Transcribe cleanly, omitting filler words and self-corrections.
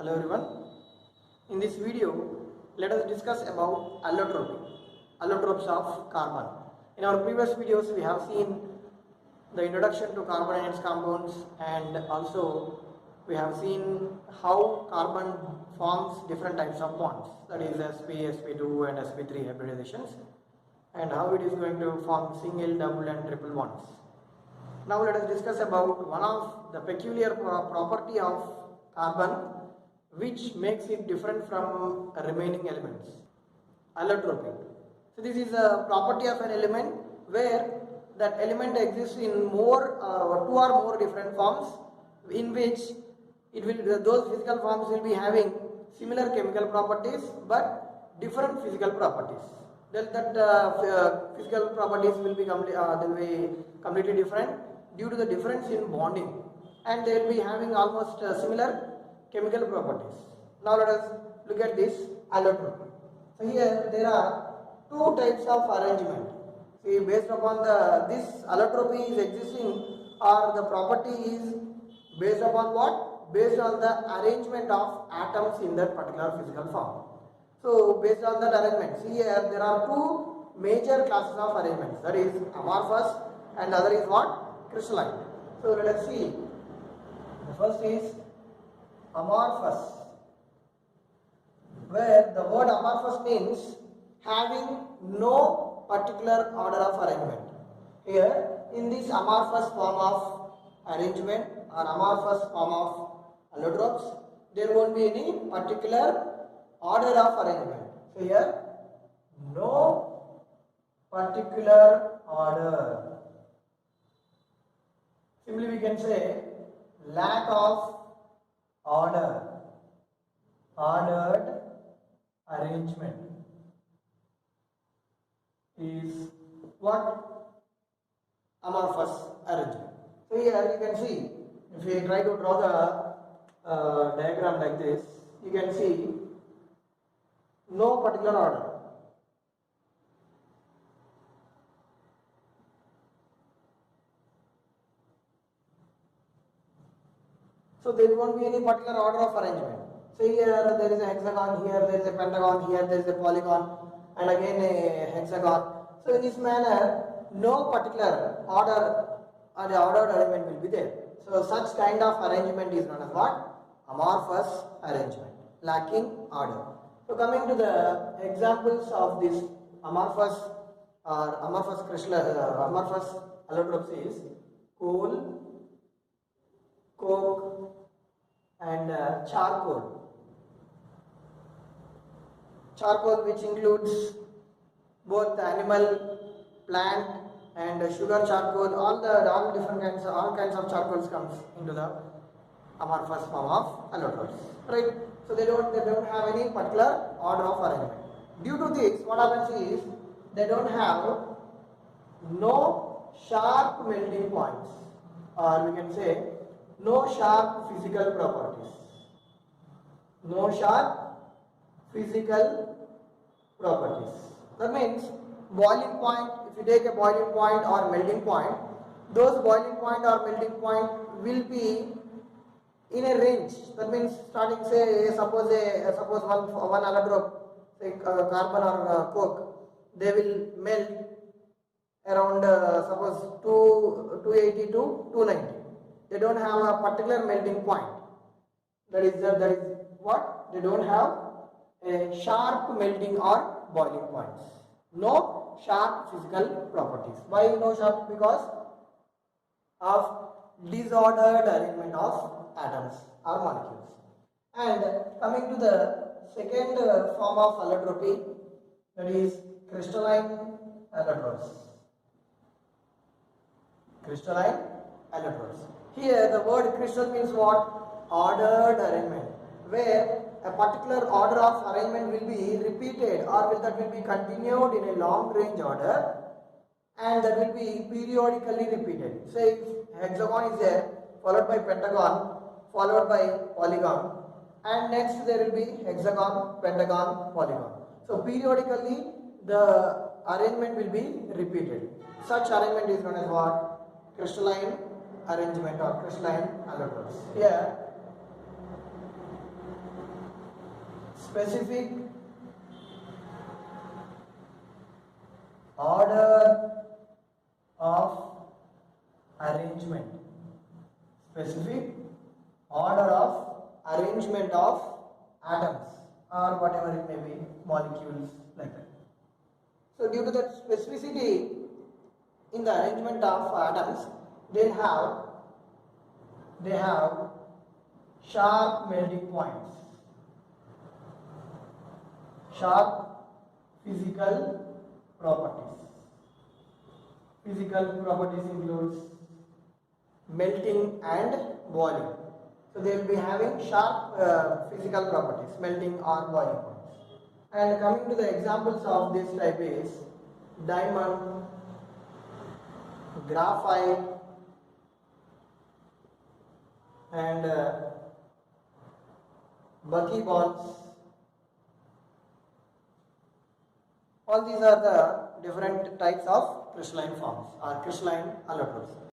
Hello everyone. In this video, let us discuss about allotropes of carbon. In our previous videos, we have seen the introduction to carbon and its compounds, and also we have seen how carbon forms different types of bonds, that is sp, sp2 and sp3 hybridizations, and how it is going to form single, double and triple bonds. Now let us discuss about one of the peculiar property of carbon which makes it different from remaining elements, allotropy. So this is a property of an element where that element exists in two or more different forms, in which those physical forms will be having similar chemical properties but different physical properties. Physical properties will be completely different due to the difference in bonding, and they will be having almost similar chemical properties. Now let us look at this allotropy. So here there are two types of arrangement. See, based upon this allotropy is existing, or the property is based upon what? Based on the arrangement of atoms in that particular physical form. So based on that arrangement, see here there are two major classes of arrangements, that is amorphous and the other is what? Crystalline. So let us see. The first is amorphous, where the word amorphous means having no particular order of arrangement. Here in this amorphous form of arrangement or amorphous form of allotropes, there won't be any particular order of arrangement. So here no particular order. Simply we can say lack of ordered arrangement is what? Amorphous arrangement. So here you can see, if we try to draw the diagram like this, you can see no particular order. So there won't be any particular order of arrangement. So here there is a hexagon, here there is a pentagon, here there is a polygon, and again a hexagon. So in this manner, no particular order or the ordered arrangement will be there. So such kind of arrangement is known as what? Amorphous arrangement, lacking order. So coming to the examples of this amorphous or amorphous allotropes is coal, coke and charcoal. Charcoal, which includes both animal, plant and sugar charcoal, all kinds of charcoals comes into the amorphous form of allotropes, right? So they don't have any particular order of arrangement. Due to this, what happens is they don't have no sharp melting points, or we can say no sharp physical properties. No sharp physical properties. That means boiling point, if you take a boiling point or melting point, those boiling point or melting point will be in a range. That means starting, say, suppose one allotrope, say carbon or coke, they will melt around suppose 280 to 290. They don't have a particular melting point. That is what? They don't have a sharp melting or boiling points. No sharp physical properties. Why no sharp? Because of disordered arrangement of atoms or molecules. And coming to the second form of allotropy, that is crystalline allotropes. Crystalline allotropes. Here the word crystal means what? Ordered arrangement, where a particular order of arrangement will be repeated, or that will be continued in a long range order, and that will be periodically repeated. Say if hexagon is there, followed by pentagon, followed by polygon, and next there will be hexagon, pentagon, polygon. So periodically the arrangement will be repeated. Such arrangement is known as what? Crystalline arrangement or crystalline allotropes. Here specific order of arrangement, specific order of arrangement of atoms or whatever it may be, molecules, like that. So due to that specificity in the arrangement of atoms, they have sharp melting points, sharp physical properties. Physical properties includes melting and boiling. So they will be having sharp physical properties, melting or boiling points. And coming to the examples of this type is diamond, graphite, and buckyballs. All these are the different types of crystalline forms or crystalline allotropes.